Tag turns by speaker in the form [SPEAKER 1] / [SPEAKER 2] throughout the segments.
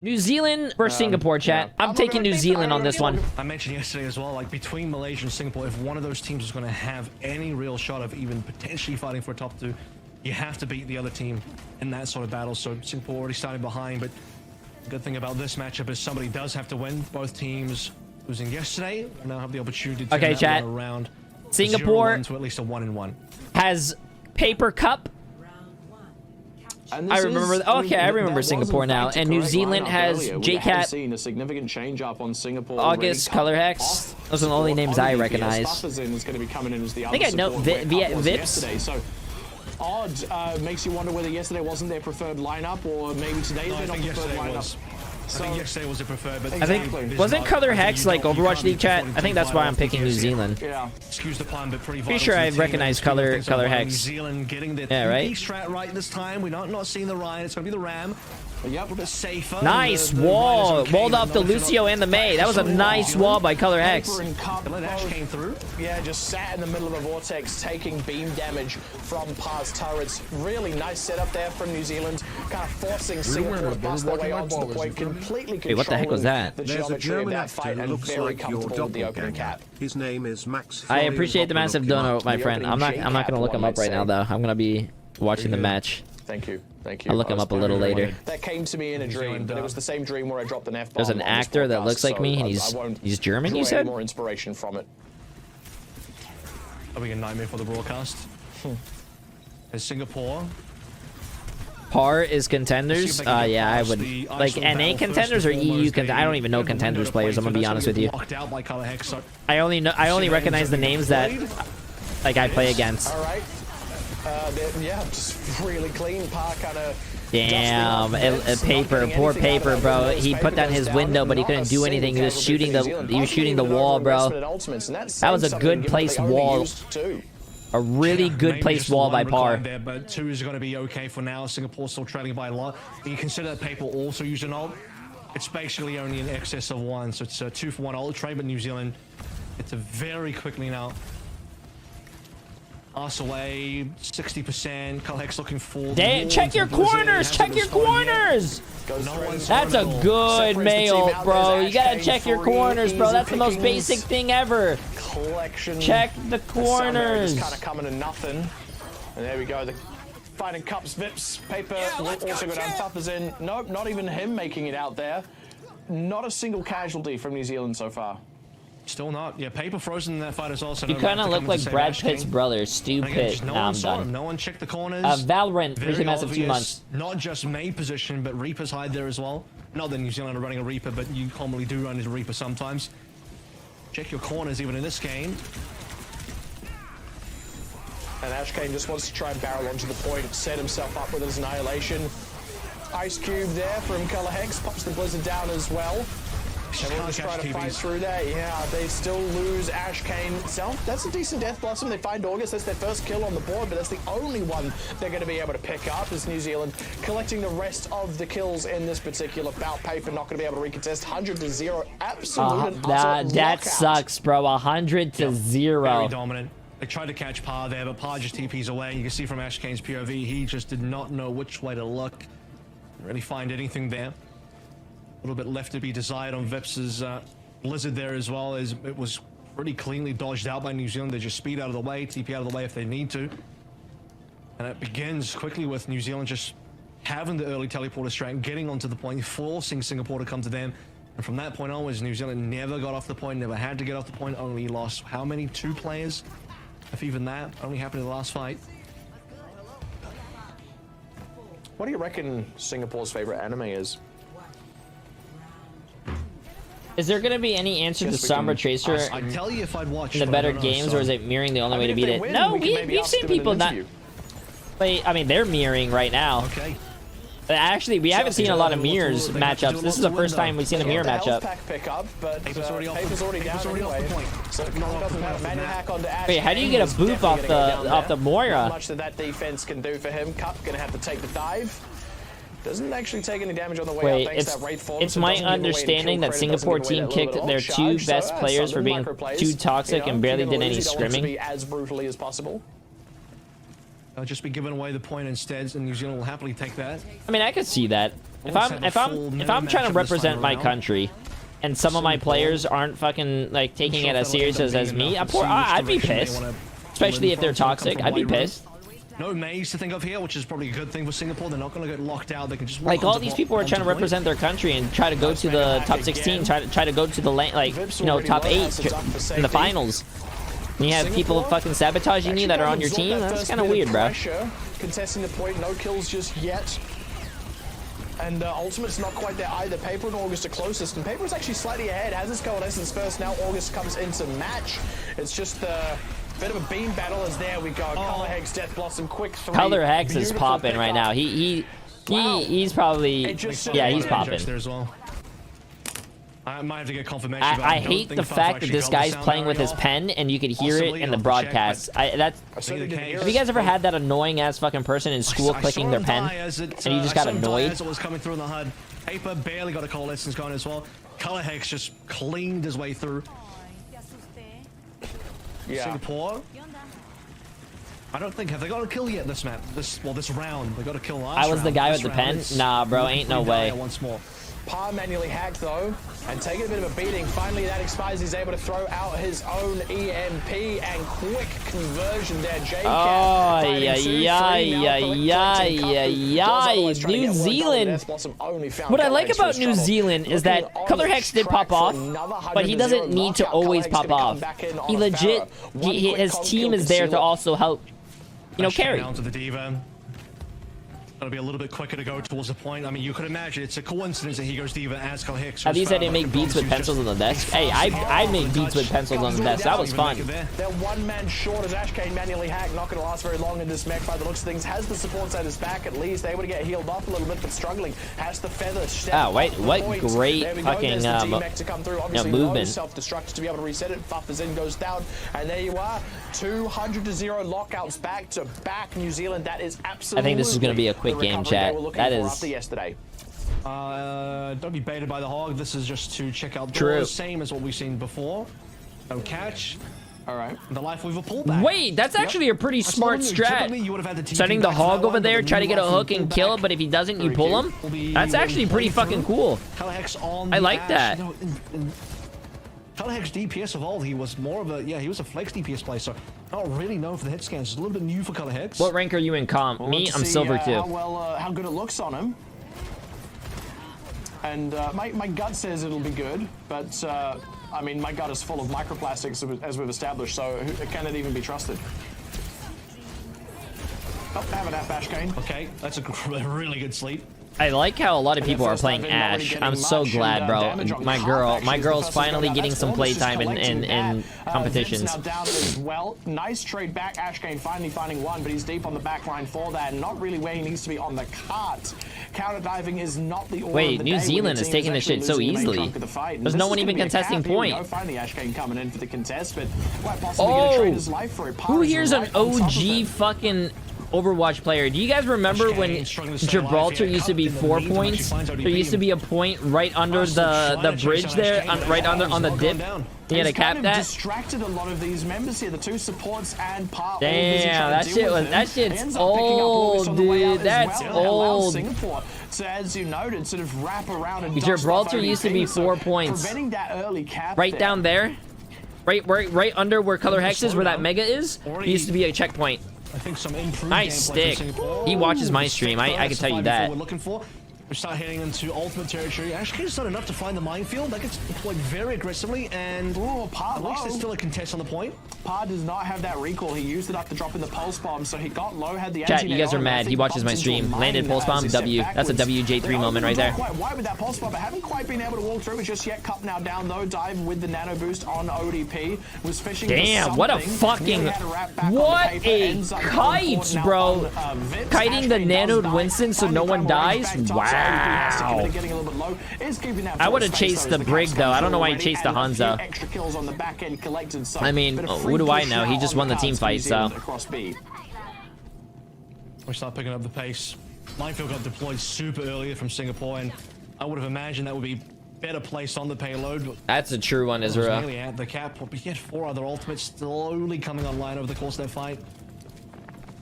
[SPEAKER 1] New Zealand versus Singapore, chat. I'm taking New Zealand on this one.
[SPEAKER 2] I mentioned yesterday as well, like between Malaysia and Singapore, if one of those teams is going to have any real shot of even potentially fighting for a top 2, you have to beat the other team in that sort of battle. So Singapore already started behind, but the good thing about this matchup is somebody does have to win. Both teams losing yesterday now have the opportunity to turn that one around.
[SPEAKER 1] Singapore
[SPEAKER 2] 0-1 to at least a 1-1.
[SPEAKER 1] Has paper cup. I remember. Okay, I remember Singapore now. And New Zealand has JCat.
[SPEAKER 3] Seen a significant change up on Singapore.
[SPEAKER 1] August, Color Hex. Those are the only names I recognize.
[SPEAKER 3] I
[SPEAKER 1] think I know Vips.
[SPEAKER 3] So odd makes you wonder whether yesterday wasn't their preferred lineup, or maybe today's their preferred lineup.
[SPEAKER 2] I think yesterday was the preferred, but
[SPEAKER 1] I think wasn't Color Hex like Overwatch League, chat? I think that's why I'm picking New Zealand.
[SPEAKER 3] Yeah.
[SPEAKER 2] Excuse the pun, but pretty
[SPEAKER 1] sure I recognize Color Hex.
[SPEAKER 2] New Zealand getting their
[SPEAKER 1] right?
[SPEAKER 2] strat right this time. We're not seeing the Ryan. It's going to be the Ram. Yep, a little bit safer.
[SPEAKER 1] Nice wall. Walled off the Lucio and the May. That was a nice wall by Color Hex.
[SPEAKER 2] Ash came through.
[SPEAKER 3] Yeah, just sat in the middle of the vortex, taking beam damage from Par's turrets. Really nice setup there from New Zealand, kind of forcing Singapore to bust their way onto the point, completely controlling
[SPEAKER 1] what the heck was that?
[SPEAKER 3] the geometry of that fight, and very comfortable with the opening cap.
[SPEAKER 4] His name is Max.
[SPEAKER 1] I appreciate the massive dono, my friend. I'm not gonna look him up right now though. I'm gonna be watching the match.
[SPEAKER 3] Thank you. Thank you.
[SPEAKER 1] I'll look him up a little later.
[SPEAKER 3] That came to me in a dream, but it was the same dream where I dropped an F-bomb.
[SPEAKER 1] There's an actor that looks like me, and he's German, you said?
[SPEAKER 3] More inspiration from it.
[SPEAKER 2] Are we a nightmare for the broadcast? Is Singapore?
[SPEAKER 1] Par is contenders. Yeah, I would like NA contenders or EU contenders. I don't even know contenders players. I'm gonna be honest with you. I only recognize the names that like I play against.
[SPEAKER 3] All right. Yeah, just really clean. Par kind of.
[SPEAKER 1] Damn, paper, poor paper, bro. He put down his window, but he couldn't do anything. He was shooting the wall, bro. That was a good placed wall. A really good placed wall by Par.
[SPEAKER 2] There, but 2 is going to be okay for now. Singapore still trailing by a lot. You consider that paper also used an ult. It's basically only in excess of 1, so it's a 2-for-1 ult trade. But New Zealand, it's a very quickly now. Us away, 60%. Kalhex looking full.
[SPEAKER 1] Check your corners! Check your corners! That's a good mail, bro. You gotta check your corners, bro. That's the most basic thing ever. Check the corners.
[SPEAKER 3] Kind of coming to nothing. And there we go. The fighting cups, Vips, paper will also go down. Tough is in. Nope, not even him making it out there. Not a single casualty from New Zealand so far.
[SPEAKER 2] Still not. Yeah, paper frozen in that fight is also.
[SPEAKER 1] You kind of look like Brad Pitt's brother, Stu Pitt.
[SPEAKER 2] No
[SPEAKER 1] I'm done.
[SPEAKER 2] No one checked the corners.
[SPEAKER 1] Valorant, very massive 2 months.
[SPEAKER 2] Not just May position, but Reaper's hide there as well. Not that New Zealand are running a Reaper, but you commonly do run into Reaper sometimes. Check your corners even in this game.
[SPEAKER 3] And Ashkane just wants to try and barrel onto the point, set himself up with his annihilation. Ice Cube there from Color Hex, pops the Blizzard down as well. Everyone just trying to fight through that. Yeah, they still lose Ashkane itself. That's a decent Death Blossom. They find August. That's their first kill on the board, but that's the only one they're going to be able to pick up. Is New Zealand collecting the rest of the kills in this particular bout. Paper not going to be able to recontest. 100-0. Absolute
[SPEAKER 1] that sucks, bro. 100-0.
[SPEAKER 2] Very dominant. They tried to catch Par there, but Par just TPs away. You can see from Ashkane's POV, he just did not know which way to look. Didn't really find anything there. A little bit left to be desired on Vips's Blizzard there as well, as it was pretty cleanly dodged out by New Zealand. They just speed out of the way, TP out of the way if they need to. And it begins quickly with New Zealand just having the early teleporter strat, getting onto the point, forcing Singapore to come to them. And from that point onwards, New Zealand never got off the point, never had to get off the point, only lost how many? 2 players? If even that, only happened in the last fight.
[SPEAKER 3] What do you reckon Singapore's favorite anime is?
[SPEAKER 1] Is there going to be any answer to Sombra Tracer
[SPEAKER 2] I'd tell you if I'd watch
[SPEAKER 1] in the better games, or is it mirroring the only way to beat it? No, we've seen people not play. I mean, they're mirroring right now.
[SPEAKER 2] Okay.
[SPEAKER 1] Actually, we haven't seen a lot of mirrors matchups. This is the first time we've seen a mirror matchup.
[SPEAKER 3] Paper's already down anyway. So it doesn't matter. Manual hack onto Ash.
[SPEAKER 1] Wait, how do you get a boop off the Moira?
[SPEAKER 3] Not much that defense can do for him. Cup gonna have to take the dive. Doesn't actually take any damage on the way out.
[SPEAKER 1] It's my understanding that Singapore team kicked their 2 best players for being too toxic and barely did any scrimming.
[SPEAKER 3] As brutally as possible.
[SPEAKER 2] They'll just be giving away the point instead, and New Zealand will happily take that.
[SPEAKER 1] I mean, I could see that. If I'm trying to represent my country, and some of my players aren't fucking like taking it as serious as me, I'd be pissed. Especially if they're toxic, I'd be pissed.
[SPEAKER 2] No maze to think of here, which is probably a good thing for Singapore. They're not going to get locked out. They can just
[SPEAKER 1] like all these people are trying to represent their country and try to go to the top 16, try to go to the like top 8 in the finals. And you have people fucking sabotaging you that are on your team. That's kind of weird, bro.
[SPEAKER 3] Contesting the point, no kills just yet. And Ultimate's not quite there either. Paper and August are closest, and Paper is actually slightly ahead. Has his Coalescence first. Now August comes into match. It's just a bit of a beam battle as there we go. Color Hex, Death Blossom, quick 3.
[SPEAKER 1] Color Hex is popping right now. He's probably he's popping.
[SPEAKER 2] There as well. I might have to get confirmation.
[SPEAKER 1] I hate the fact that this guy's playing with his pen and you can hear it in the broadcast. Have you guys ever had that annoying ass fucking person in school clicking their pen and you just got annoyed?
[SPEAKER 2] As it was coming through in the HUD. Paper barely got a Coalescence going as well. Color Hex just cleaned his way through.
[SPEAKER 3] Yeah.
[SPEAKER 2] Singapore. I don't think have they got a kill yet this map? This round they got a kill last.
[SPEAKER 1] I was the guy with the pen. Nah, bro, ain't no way.
[SPEAKER 2] Once more.
[SPEAKER 3] Pa manually hacked though, and taking a bit of a beating. Finally, that expires. He's able to throw out his own EMP and quick conversion there. Jay.
[SPEAKER 1] Oh, New Zealand. What I like about New Zealand is that Color Hex did pop off, but he doesn't need to always pop off. He legit, his team is there to also help, carry.
[SPEAKER 2] Down to the Diva. Gotta be a little bit quicker to go towards the point. I mean, you could imagine it's a coincidence that he goes Diva as Color Hex.
[SPEAKER 1] At least I didn't make beats with pencils on the desk. Hey, I made beats with pencils on the desk. That was fun.
[SPEAKER 3] They're one man short as Ashkane manually hacked. Not going to last very long in this mech by the looks of things. Has the supports at his back at least. Able to get healed off a little bit, but struggling. Has the feather.
[SPEAKER 1] Oh, wait, what great fucking movement.
[SPEAKER 3] Self-destruct to be able to reset it. Buffers in, goes down, and there you are. 200-0 lockouts back to back. New Zealand. That is absolutely.
[SPEAKER 1] I think this is going to be a quick game, chat. That is.
[SPEAKER 3] Yesterday.
[SPEAKER 2] Don't be baited by the hog. This is just to check out the same as what we've seen before. No catch.
[SPEAKER 3] All right.
[SPEAKER 2] The life we've a pullback.
[SPEAKER 1] Wait, that's actually a pretty smart strat. Setting the hog over there, try to get a hook and kill him, but if he doesn't, you pull him. That's actually pretty fucking cool. I like that.
[SPEAKER 2] Color Hex DPS evolved. He was more of a he was a flex DPS player, so not really known for the hit scans. It's a little bit new for Color Hex.
[SPEAKER 1] What rank are you in comp? Me, I'm silver too.
[SPEAKER 3] How good it looks on him. And my gut says it'll be good, but I mean my gut is full of microplastics as we've established, so can it even be trusted? Oh, have it, Ashkane.
[SPEAKER 2] Okay, that's a really good sleep.
[SPEAKER 1] I like how a lot of people are playing Ash. I'm so glad, bro. My girl's finally getting some playtime in competitions.
[SPEAKER 3] Now down as well. Nice trade back. Ashkane finally finding one, but he's deep on the back line for that. Not really where he needs to be on the cart. Counter diving is not the order.
[SPEAKER 1] Wait, New Zealand is taking this shit so easily. There's no one even contesting point.
[SPEAKER 3] Finally, Ashkane coming in for the contest, but quite possibly going to trade his life for it.
[SPEAKER 1] Who here's an OG fucking Overwatch player? Do you guys remember when Gibraltar used to be 4 points? There used to be a point right under the bridge there, right on the dip. You had to cap that.
[SPEAKER 3] Distracted a lot of these members here, the two supports and part.
[SPEAKER 1] Damn, that shit's old, dude. That's old.
[SPEAKER 3] So as you noted, sort of wrap around and
[SPEAKER 1] Gibraltar used to be 4 points.
[SPEAKER 3] Preventing that early cap
[SPEAKER 1] right down there, right under where Color Hex is, where that mega is. Used to be a checkpoint.
[SPEAKER 2] I think some improved
[SPEAKER 1] nice stick. He watches my stream. I can tell you that.
[SPEAKER 2] We're looking for. We start heading into ultimate territory. Ashkane's done enough to find the minefield. That gets deployed very aggressively, and at least there's still a contest on the point. Pa does not have that recall. He used it up to drop in the pulse bomb, so he got low, had the
[SPEAKER 1] chat, you guys are mad. He watches my stream. Landed pulse bomb, W. That's a WJ3 moment right there.
[SPEAKER 3] Quite wide with that pulse bomb, but haven't quite been able to walk through it just yet. Cup now down though. Dive with the nano boost on ODP. Was fishing.
[SPEAKER 1] Damn, what a fucking kite, bro. Kiting the nanoed Winston so no one dies. Wow. I would have chased the Brig though. I don't know why he chased the Hanzo. I mean, who do I know? He just won the team fight, so.
[SPEAKER 2] We start picking up the pace. Minefield got deployed super early from Singapore, and I would have imagined that would be better placed on the payload.
[SPEAKER 1] That's a true one, Israel.
[SPEAKER 2] Really at the cap, but we get 4 other ultimates slowly coming online over the course of their fight.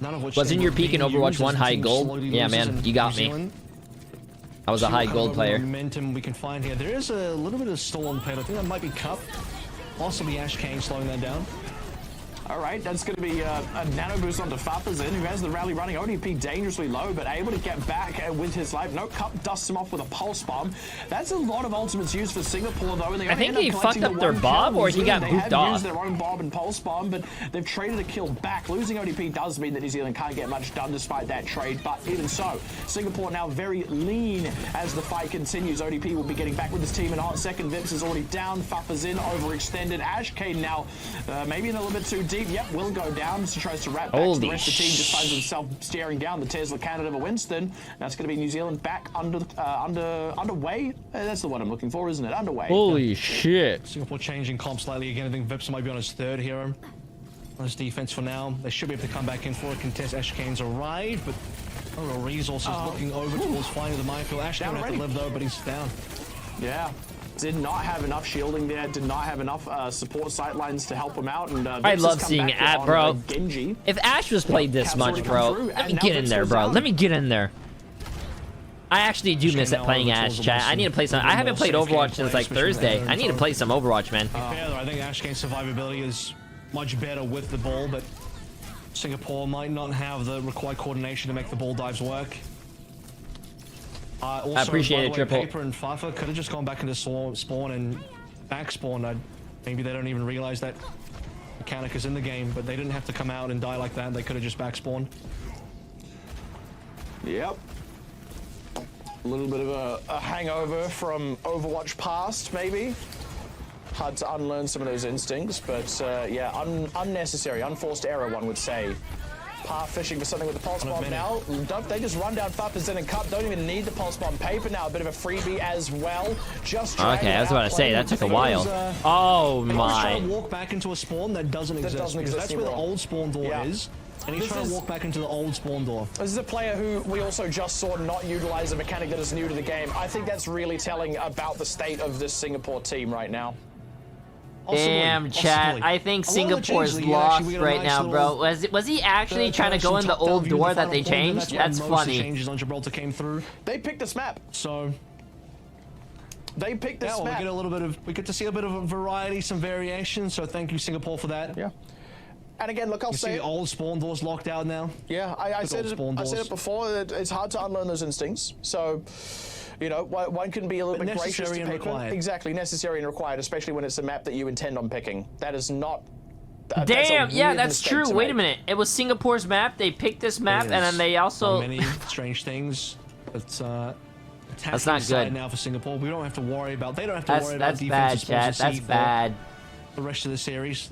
[SPEAKER 2] None of which
[SPEAKER 1] wasn't your peak in Overwatch 1 high gold? Yeah, man, you got me. I was a high gold player.
[SPEAKER 2] Momentum we can find here. There is a little bit of stall on the payload. I think that might be Cup. Possibly Ash Kane slowing that down.
[SPEAKER 3] All right, that's going to be a nano boost onto Fafazin, who has the rally running. ODP dangerously low, but able to get back with his life. No, Cup dusts him off with a pulse bomb. That's a lot of ultimates used for Singapore, though. And they
[SPEAKER 1] I think he fucked up their Bob, or he got booped off.
[SPEAKER 3] They have used their own Bob and pulse bomb, but they've traded a kill back. Losing ODP does mean that New Zealand can't get much done despite that trade, but even so, Singapore now very lean as the fight continues. ODP will be getting back with his team in a hot second. Vips is already down. Fafazin overextended. Ash Kane now maybe in a little bit too deep. Yep, will go down. So tries to wrap back. So the rest of the team just finds himself staring down the Tesla Canada of Winston. That's going to be New Zealand back underway. That's the one I'm looking for, isn't it? Underway.
[SPEAKER 1] Holy shit.
[SPEAKER 2] Singapore changing comp slightly again. I think Vips might be on his third hero. On his defense for now. They should be able to come back in for a contest. Ash Kane's arrived, but resources looking over towards finding the minefield. Ash Kane have to live though, but he's down.
[SPEAKER 3] Yeah. Did not have enough shielding there. Did not have enough support sightlines to help him out. And
[SPEAKER 1] I love seeing bro.
[SPEAKER 3] Genji.
[SPEAKER 1] If Ash was played this much, bro, let me get in there, bro. Let me get in there. I actually do miss playing Ash, chat. I need to play some. I haven't played Overwatch since like Thursday. I need to play some Overwatch, man.
[SPEAKER 2] Fair though, I think Ash Kane's survivability is much better with the ball, but Singapore might not have the required coordination to make the ball dives work. Also,
[SPEAKER 1] I appreciate it, Triple.
[SPEAKER 2] Paper and Fafa could have just gone back into spawn and back spawn. Maybe they don't even realize that mechanic is in the game, but they didn't have to come out and die like that. They could have just back spawned.
[SPEAKER 3] Yep. A little bit of a hangover from Overwatch past, maybe. Hard to unlearn some of those instincts, but yeah, unnecessary, unforced error, one would say. Par fishing for something with the pulse bomb now. They just run down Fafazin and Cup. Don't even need the pulse bomb. Paper now, a bit of a freebie as well. Just
[SPEAKER 1] okay, I was about to say that took a while. Oh my!
[SPEAKER 2] Trying to walk back into a spawn that doesn't exist. That's where the old spawn door is. And he's trying to walk back into the old spawn door.
[SPEAKER 3] This is a player who we also just saw not utilize a mechanic that is new to the game. I think that's really telling about the state of this Singapore team right now.
[SPEAKER 1] Damn, chat. I think Singapore's lost right now, bro. Was he actually trying to go in the old door that they changed? That's funny.
[SPEAKER 2] Changes on Gibraltar came through.
[SPEAKER 3] They picked this map.
[SPEAKER 2] So
[SPEAKER 3] they picked this map.
[SPEAKER 2] We get to see a bit of a variety, some variation. So thank you, Singapore, for that.
[SPEAKER 3] Yeah. And again, look, I'll say
[SPEAKER 2] the old spawn doors locked out now.
[SPEAKER 3] Yeah, I said it before. It's hard to unlearn those instincts. So, you know, one can be a little bit gracious to paper. Exactly, necessary and required, especially when it's a map that you intend on picking. That is not.
[SPEAKER 1] Damn, yeah, that's true. Wait a minute. It was Singapore's map. They picked this map, and then they also.
[SPEAKER 2] Many strange things. It's
[SPEAKER 1] that's not good
[SPEAKER 2] now for Singapore. We don't have to worry about. They don't have to worry about
[SPEAKER 1] That's
[SPEAKER 2] defense.
[SPEAKER 1] bad, chat. That's bad.
[SPEAKER 2] The rest of the series.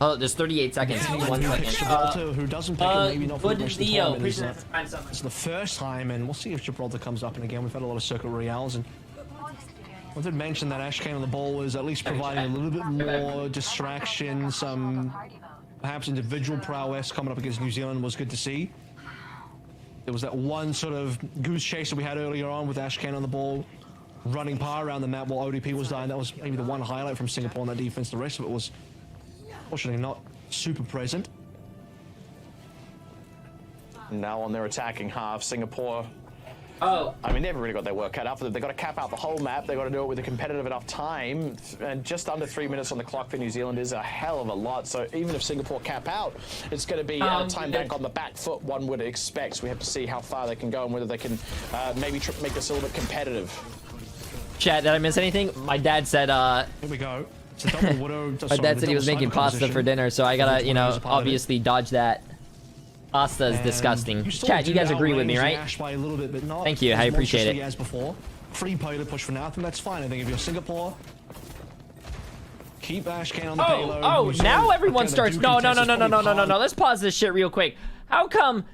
[SPEAKER 1] Oh, there's 38 seconds.
[SPEAKER 2] Gibraltar, who doesn't pick it, maybe not for the rest of the tournament.
[SPEAKER 1] It's
[SPEAKER 2] the first time, and we'll see if Gibraltar comes up. And again, we've had a lot of Circuit Royales, and I did mention that Ash Kane on the ball was at least providing a little bit more distraction, some perhaps individual prowess coming up against New Zealand was good to see. There was that one sort of goose chase that we had earlier on with Ash Kane on the ball, running par around the map while ODP was dying. That was maybe the one highlight from Singapore on that defense. The rest of it was fortunately not super present.
[SPEAKER 3] Now on their attacking half, Singapore.
[SPEAKER 1] Oh.
[SPEAKER 3] I mean, they've really got their work cut out for them. They've got to cap out the whole map. They've got to do it with a competitive enough time. And just under 3 minutes on the clock for New Zealand is a hell of a lot. So even if Singapore cap out, it's going to be a time bank on the back foot, one would expect. We have to see how far they can go and whether they can maybe make this a little bit competitive.
[SPEAKER 1] Chat, did I miss anything? My dad said,
[SPEAKER 2] Here we go. It's a double widow.
[SPEAKER 1] My dad said he was making pasta for dinner, so I gotta, you know, obviously dodge that. Pasta is disgusting. Chat, you guys agree with me, right? Thank you, I appreciate it.
[SPEAKER 2] As before. Free payload push for now. I think that's fine. I think if you're Singapore, keep Ash Kane on the payload.
[SPEAKER 1] Oh, now everyone starts. No. Let's pause this shit real quick. How come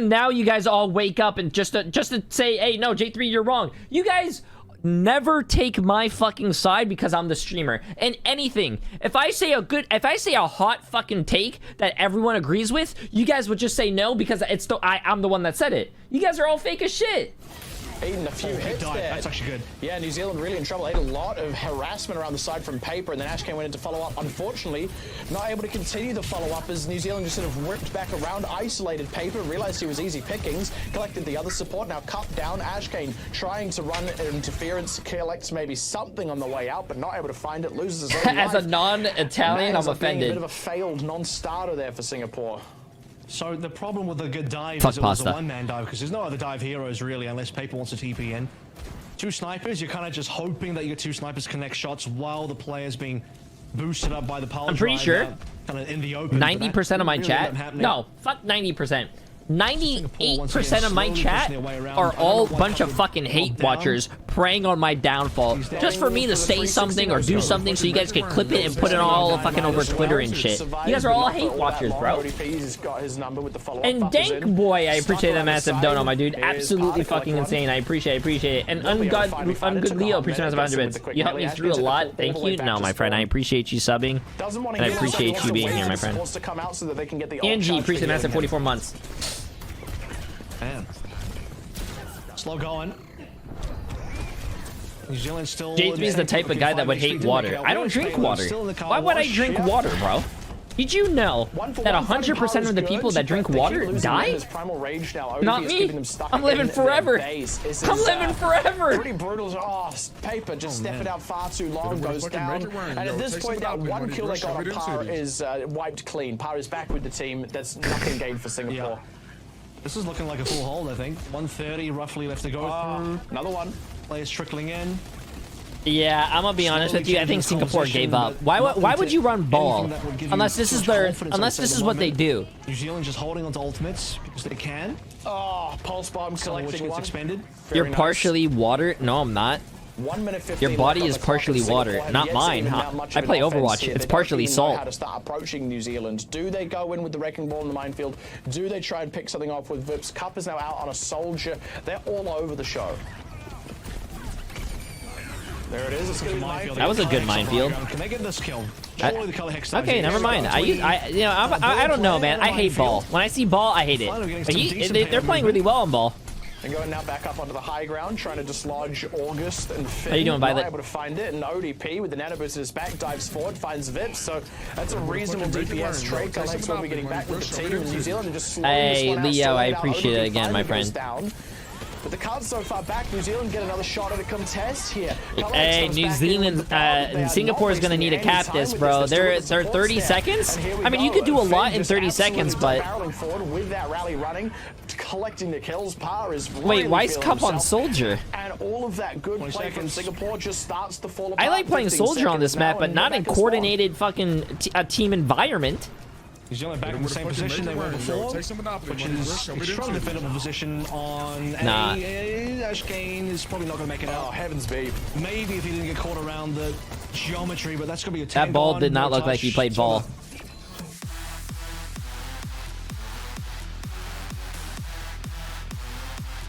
[SPEAKER 1] now you guys all wake up and just to say, hey, no, J3, you're wrong. You guys never take my fucking side because I'm the streamer. And anything, if I say a hot fucking take that everyone agrees with, you guys would just say no because I'm the one that said it. You guys are all fake as shit.
[SPEAKER 3] Eating a few hits there.
[SPEAKER 2] That's actually good.
[SPEAKER 3] Yeah, New Zealand really in trouble. Ate a lot of harassment around the side from Paper, and then Ashkane went in to follow up. Unfortunately, not able to continue the follow-up as New Zealand just sort of whipped back around, isolated Paper, realized he was easy pickings, collected the other support, now cut down. Ashkane trying to run interference, collects maybe something on the way out, but not able to find it, loses his own
[SPEAKER 1] As
[SPEAKER 3] life.
[SPEAKER 1] a non-Italian, I'm offended.
[SPEAKER 3] A bit of a failed non-starter there for Singapore.
[SPEAKER 2] So the problem with the good dive
[SPEAKER 1] Fuck
[SPEAKER 2] is it was a
[SPEAKER 1] pasta.
[SPEAKER 2] one-man dive, because there's no other dive heroes really unless Paper wants to TP in. Two snipers, you're kind of just hoping that your two snipers connect shots while the player's being boosted up by the power.
[SPEAKER 1] I'm pretty sure
[SPEAKER 2] kind of in the open.
[SPEAKER 1] 90% of my chat. No, fuck 90%. 98% of my chat are all bunch of fucking hate watchers preying on my downfall just for me to say something or do something so you guys can clip it and put it all fucking over Twitter and shit. You guys are all hate watchers, bro. And Dank Boy, I appreciate that massive dono, my dude. Absolutely fucking insane. I appreciate it. And Ungood Leo, appreciate massive 100 bits. You helped me through a lot. Thank you. No, my friend, I appreciate you subbing. And I appreciate you being here, my friend. Angie, appreciate massive 44 months.
[SPEAKER 2] Man. Slow going. New Zealand still.
[SPEAKER 1] J3 is the type of guy that would hate water. I don't drink water. Why would I drink water, bro? Did you know that 100% of the people that drink water die? Not me. I'm living forever. I'm living forever.
[SPEAKER 3] Pretty brutal. Oh, Paper just stepping out far too long, goes down. And at this point, that one kill they got on Par is wiped clean. Par is back with the team. That's nothing gained for Singapore.
[SPEAKER 2] This is looking like a full hold, I think. 130 roughly left to go through.
[SPEAKER 3] Another one.
[SPEAKER 2] Players trickling in.
[SPEAKER 1] Yeah, I'm gonna be honest with you. I think Singapore gave up. Why would you run ball unless this is what they do?
[SPEAKER 2] New Zealand just holding onto ultimates because they can.
[SPEAKER 3] Oh, pulse bomb collecting one.
[SPEAKER 2] Expended.
[SPEAKER 1] You're partially water. No, I'm not.
[SPEAKER 3] 1 minute 15.
[SPEAKER 1] Your body is partially water, not mine. I play Overwatch. It's partially salt.
[SPEAKER 3] How to start approaching New Zealand? Do they go in with the wrecking ball in the minefield? Do they try and pick something off with Vips? Cup is now out on a soldier. They're all over the show. There it is. It's going to be minefield.
[SPEAKER 1] That was a good minefield.
[SPEAKER 2] Can they get this kill?
[SPEAKER 1] Okay, never mind. I don't know, man. I hate ball. When I see ball, I hate it. They're playing really well on ball.
[SPEAKER 3] And going now back up onto the high ground, trying to dislodge August and Finn.
[SPEAKER 1] How you doing, Violet?
[SPEAKER 3] Not able to find it, and ODP with the nano boost in his back dives forward, finds Vips. So that's a reasonable DPS trade. Alex will be getting back with the team in New Zealand and just slowing this one out.
[SPEAKER 1] Hey, Leo, I appreciate it again, my friend.
[SPEAKER 3] But the card's so far back, New Zealand get another shot at a contest here.
[SPEAKER 1] Hey, New Zealand, Singapore is going to need to cap this, bro. They're 30 seconds? I mean, you could do a lot in 30 seconds, but...
[SPEAKER 3] Barreling forward with that rally running, collecting the kills. Par is
[SPEAKER 1] wait, why is Cup on Soldier?
[SPEAKER 3] And all of that good play from Singapore just starts to fall apart.
[SPEAKER 1] I like playing Soldier on this map, but not in coordinated fucking team environment.
[SPEAKER 2] New Zealand back in the same position they were before, which is extremely defendable position on Ashkane is probably not going to make it out.
[SPEAKER 3] Oh, heavens be.
[SPEAKER 2] Maybe if he didn't get caught around the geometry, but that's going to be a
[SPEAKER 1] That ball did not look like he played ball.